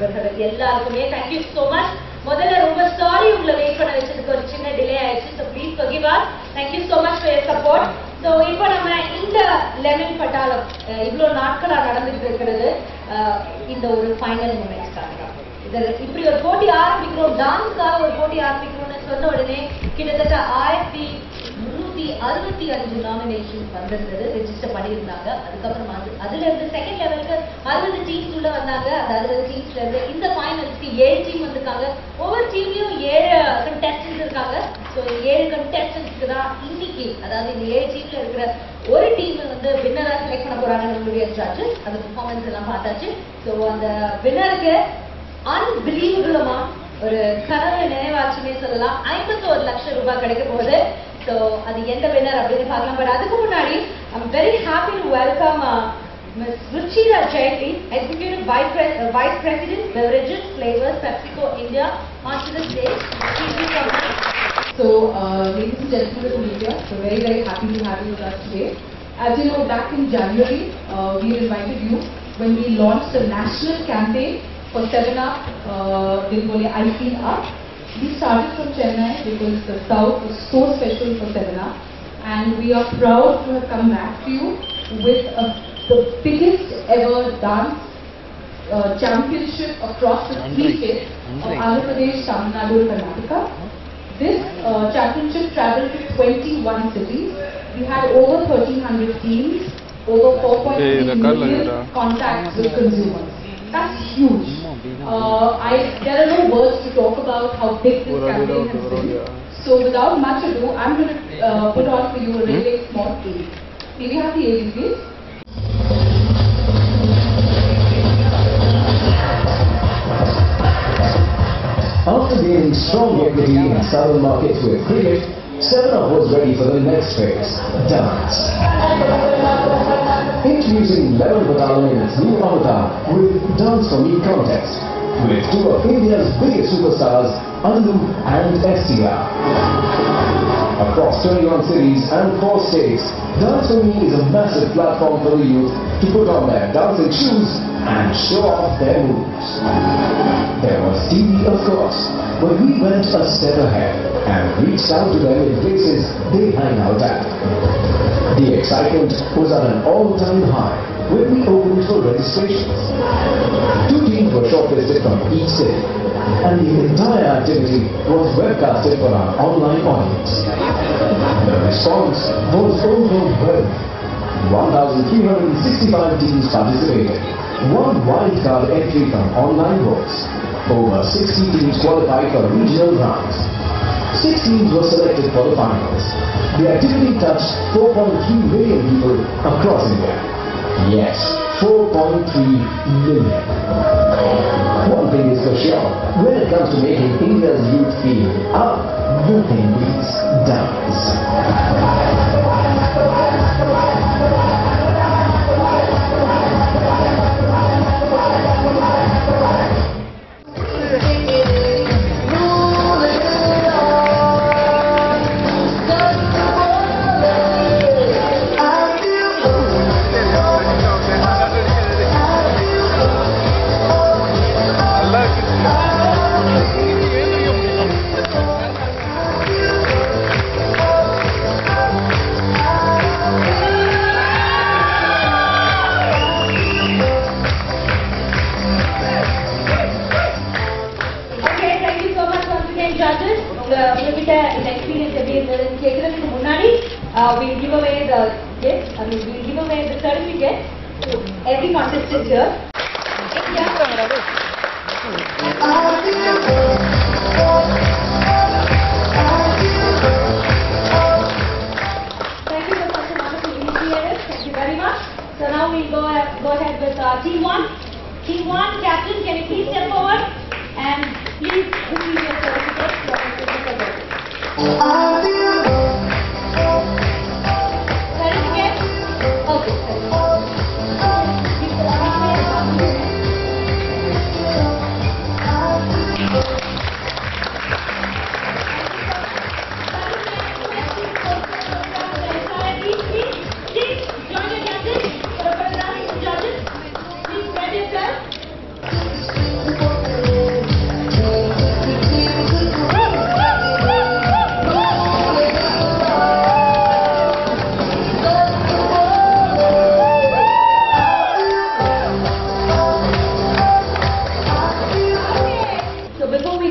நண்பர்கள் எல்லாருக்குமே thank you so much. முதல்ல ரொம்ப சாரி உங்களை வெயிட் பண்ண வச்சதுக்கு ஒரு சின்ன டிலே ஆயிடுச்சு. So please forgive us. Thank you so much for your support. So இப்போ நம்ம இந்த லெமன் பட்டாளம் இவ்வளோ நாட்களா நடந்துட்டு இருக்கிறது இந்த ஒரு ஃபைனல் மூமெண்ட்ஸ்க்காக தான். இப்படி ஒரு போட்டி ஆரம்பிக்கிறோம், டான்ஸ்க்காக ஒரு போட்டி ஆரம்பிக்கிறோம்னு சொன்ன உடனே கிட்டத்தட்ட 1365 நாமினேஷன் வந்திருந்தது, ரெஜிஸ்டர் பண்ணியிருந்தாங்க. அதுக்கப்புறம் அதுல இருந்து செகண்ட் லெவலுக்கு 60 டீம்ஸ் உள்ள வந்தாங்க. அந்த 60 டீம்ஸ்ல இருந்து இந்த ஃபைனல்ஸ்க்கு 7 டீம் வந்திருக்காங்க. ஒவ்வொரு டீம்லயும் 7 கண்டெஸ்டன்ஸ் இருக்காங்க. ஸோ 7 கண்டெஸ்டன்ஸ்க்கு தான் இன்னைக்கு, அதாவது இந்த 7 டீம்ல இருக்கிற ஒரு டீம் வந்து வின்னரா செலக்ட் பண்ண போறாங்க நம்மளுடைய ஜட்ஜஸ். அந்த பெர்ஃபார்மன்ஸ் எல்லாம் பார்த்தாச்சு. ஸோ அந்த வின்னருக்கு அன்பிலீவபிளமா ஒரு கனவு நினைவாச்சுன்னே சொல்லலாம். 51 லட்சம் ரூபாய் கிடைக்க போகுது. ஸோ அது எந்த வின்னர் அப்படின்னு பார்க்கலாம். பட் அதுக்கு முன்னாடி I'm very happy to welcome Ms. Ruchira Jaitly, Executive Vice President, Beverages, Flavors, PepsiCo India, onto the stage. So, ladies and gentlemen of the media, so very happy to have you with us today. As you know, back in January, we invited you when we launched a national campaign for 7-Up, I Feel Up. We started from Chennai because the South was so special for 7-Up, and we are proud to have come back to you with the biggest ever dance championship across the 3 states of Andhra Pradesh, Tamil Nadu and Karnataka. This championship traveled to 21 cities. We had over 1,300 teams, over 4.3 million contacts with consumers. That's huge. There are no words to talk about how big this campaign has been. So without much ado, I'm going to put on for you a really small piece. May we have the AV, please? After gaining strong equity in southern markets with cricket, 7-Up was ready for the next phase, dance. Introducing Lemon Battalion in its new avatar with Dance for Me contest, with 2 of India's biggest superstars, Andu and STR. Across 21 cities and 4 states, Dance for Me is a massive platform for the youth to put on their dancing shoes and show off their moves. There was TV, of course, but we went a step ahead and reached out to them in places they hang out at. The excitement was at an all-time high when we opened for registrations. 2 teams were shortlisted from each city, and the entire activity was webcasted for our online audience. The response was overwhelming. 1,365 teams participated, 1 wildcard entry from online votes. Over 60 teams qualified for regional rounds. 6 teams were selected for the finals. The activity touched 4.3 million people across India. Yes, 4.3 million. One thing is for sure, when it comes to making India's youth feel up, nothing beats dance. We'll give away the gift. We'll give away the certificate to every contestant here. Thank you so much, wonderful initiators. Thank you very much. So now we'll go ahead with Team 1. Team 1, Captain, can you please step forward and please receive your certificate.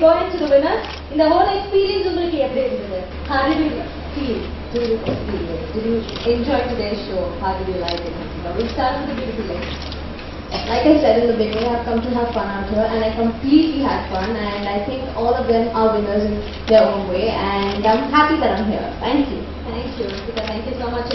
go into the winners. In the whole experience, how did you feel during this experience? Did you enjoy today's show? How did you like it? We'll start with the beautiful lady. Like I said in the beginning, I've come to have fun out here, and I completely had fun, and I think all of them are winners in their own way, and I'm happy that I'm here. Thank you. Thank you, Ritika. Thank you so much.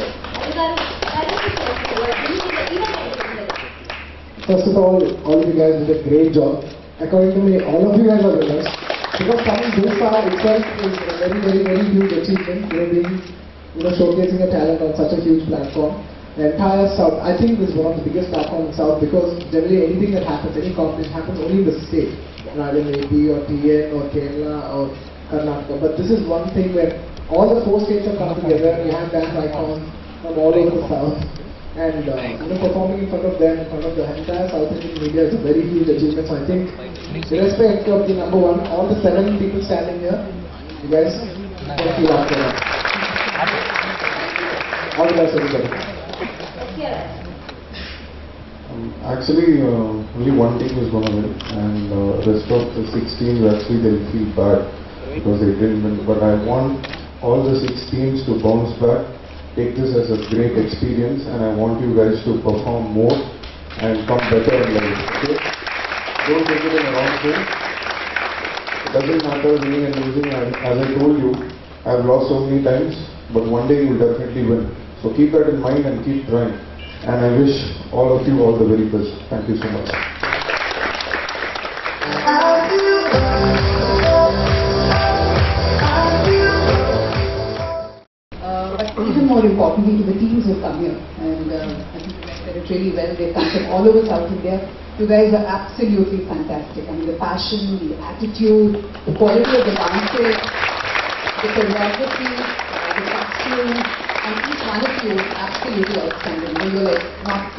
First of all of you guys did a great job. According to me, all of you guys are winners. Because coming this far itself is a very, very, very huge achievement. Showcasing a talent on such a huge platform. The entire South, I think this is one of the biggest platforms in South, because generally anything that happens, any competition happens only in the state, rather than AP or TN or Kerala or Karnataka. But this is one thing where all the 4 states have come together. We have dance icons from all over the South. And performing in front of them, in front of the entire South Indian media is a very huge achievement. So I think, irrespective of the number 1, all the 7 people standing here, you guys thank you after that. All the best, everybody. Actually, only one team is going to win, and the rest of the 6 teams actually they'll feel bad because they didn't win. But I want all the 6 teams to bounce back, take this as a great experience, and I want you guys to perform more and come better in life. Okay? Don't take it in the wrong way. It doesn't matter winning and losing. As I told you, I've lost so many times, but one day you will definitely win. So keep that in mind and keep trying. And I wish all of you all the very best. Thank you so much. But even more importantly, to the teams who come here, and I think you guys did it really well. They come from all over South India. You guys are absolutely fantastic. I mean, the passion, the attitude, the quality of the dances, the choreography, the costume, and each one of you is absolutely outstanding. You're like not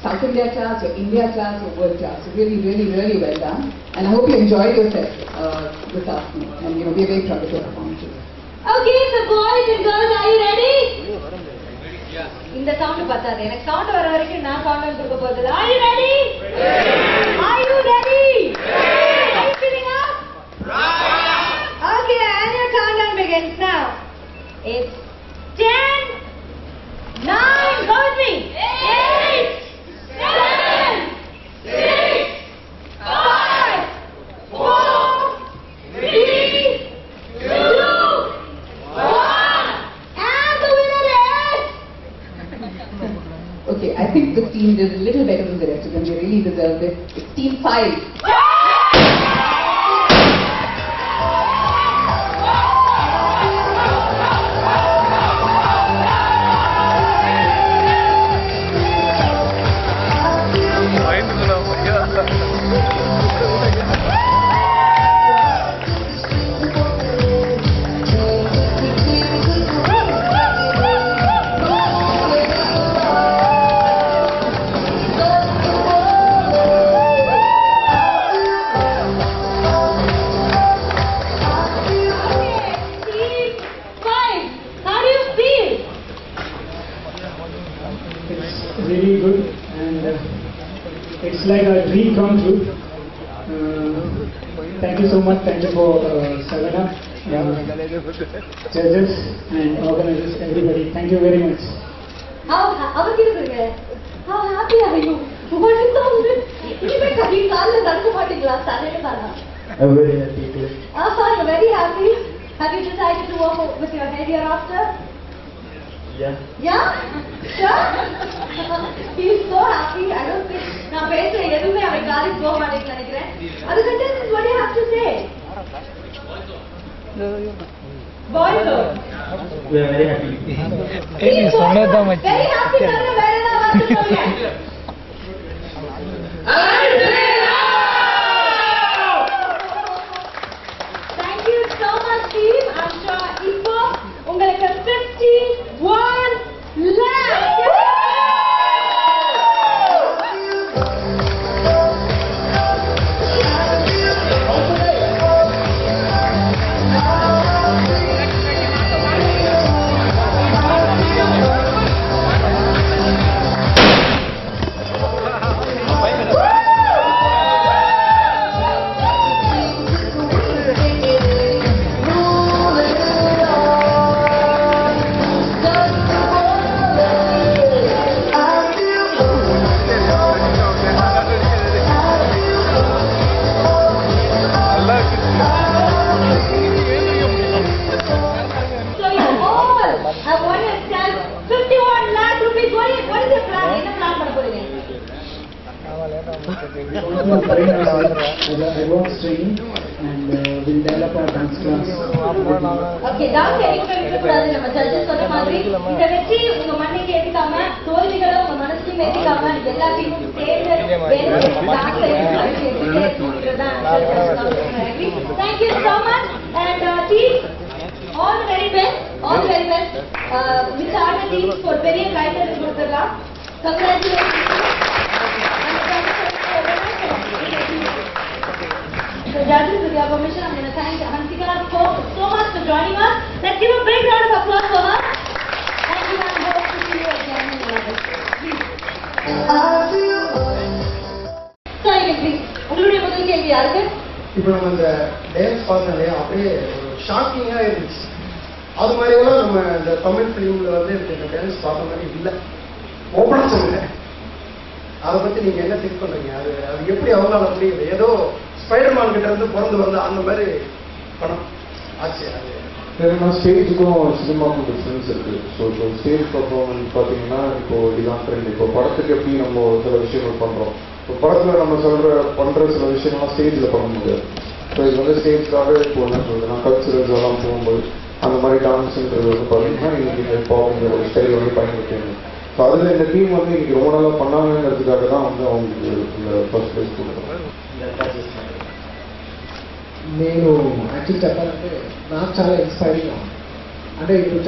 South India class, you're India class, you're world class. So really, really, really well done. And I hope you enjoyed yourself this afternoon. And we're very proud of your performances. Okay, so boys and girls, are you ready? இந்த sound பத்தாது. எனக்கு sound வர வரைக்கும் நான் convent கொடுக்க போறது. Are you ready? Are you ready? Are you feeling up? Okay, and your countdown begins now. It's 10, 9, go with me. 8, 7, 6, 5, 4, 3, 2, 1. And the winner is... Okay, I think this team is a little better than the rest of them. They really deserve it. It's Team 5. Really good, and it's like a dream come true. Thank you so much. Thank you for Savannah, judges and organizers, everybody. Thank you very much. How happy are you? What is all this? I'm very happy too. You're very happy. Have you decided to walk with your head hereafter? Yeah. Yeah? Sure? He's so happy. I don't think... நான் பேசுற எதுவுமே அவன் college போக மாட்டேன்னு நினைக்கிறேன். அது contestants, what do you have to say? Boys or? We are very happy. Very happy தவிர வேற ஏதாவது வார்த்தை சொல்லுங்க. Thank you so much, team. I'm sure இப்போ உங்களுக்கு 51 lakhs. very nicely as a advanced training and we'll develop our dance class. Okay dance எதுக்குமே விட்டுக்கூடாது. நம்ம judges சொன்ன மாதிரி இதை வச்சு உங்க மண்ணைக்கு ஏற்றிக்காம தோல்விகளை உங்க மனசுலையும் ஏற்றிக்காம எல்லாத்தையும் சேர்ந்து dance Thank you so much and team all the very best, all the very best. Miss Arnati for பெரிய கைதட்டல் கொடுத்துடலாம். Congratulations. So judges, with your permission, I'm going to thank Hansika so much for joining us. Let's give a big round of applause for her. Thank you and hope to see you again in August. Please. So, please. உங்களுடைய முதல் கேள்வி யாருக்கு? இப்போ நம்ம இந்த dance பார்த்தோம்லையா அப்படியே ஷாக்கிங்காக இருந்துச்சு. அது மாதிரியெல்லாம் நம்ம இந்த தமிழ் ஃபிலிமில் வந்து எனக்கு இந்த டான்ஸ் பார்த்த மாதிரி இல்லை. ஓப்பனாக சொல்லுங்க, அதை பற்றி நீங்கள் என்ன திங்க் பண்ணுறீங்க? அது எப்படி அவங்களால முடியுது? ஏதோ ஸ்பைடர்மேன் கிட்ட இருந்து பிறந்து வந்த அந்த மாதிரி படம் ஆச்சு. அது ஏன்னா ஸ்டேஜுக்கும் சினிமாவுக்கும் டிஃப்ரென்ஸ் இருக்குது. ஸோ இப்போ ஸ்டேஜ் பர்ஃபார்மன்ஸ் பார்த்தீங்கன்னா இப்போ இதுதான் ட்ரெண்ட். இப்போ படத்துக்கு எப்படி நம்ம சில விஷயங்கள் பண்ணுறோம், இப்போ படத்தில் நம்ம பண்ணுற சில விஷயங்கள்லாம் ஸ்டேஜில் பண்ண முடியாது. ஸோ இது வந்து ஸ்டேஜ்க்காக இப்போ என்ன சொல்றது, நான் கல்ச்சுரல்ஸ் எல்லாம் போகும்போது அந்த மாதிரி டான்ஸுன்றது வந்து பார்த்தீங்கன்னா இன்னைக்கு இந்த பாப்புங்கிற ஒரு ஸ்டைல் வந்து பயன்படுத்திங்க. ஸோ அதில் இந்த டீம் வந்து இன்னைக்கு ரொம்ப நாளாக பண்ணாங்கிறதுக்காக தான் வந்து அவங்களுக்கு இந்த ஃபர்ஸ்ட் ப்ரைஸ் கொடுக்குறோம். నేను యాక్చువల్లీ చెప్పాలంటే నాకు చాలా ఇన్స్పైరింగ్ ఉంది. అంటే ఇప్పుడు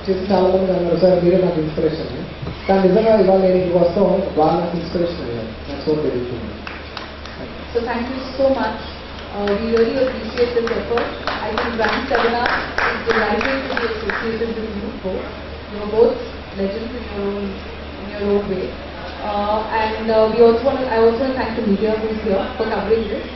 చేసి చాలా మంది అన్నారు సార్ మీరే నాకు ఇన్స్పిరేషన్, కానీ నిజంగా ఇవాళ నేను ఇంటికి వస్తాం వాళ్ళు నాకు ఇన్స్పిరేషన్ అయ్యారు. నాకు సో తెలుస్తుంది. So thank you so much. We really appreciate this effort. I think Brand Savana is delighted to be associated with you both. You are both legends in your own way. And I also want to thank the media who is here for covering this.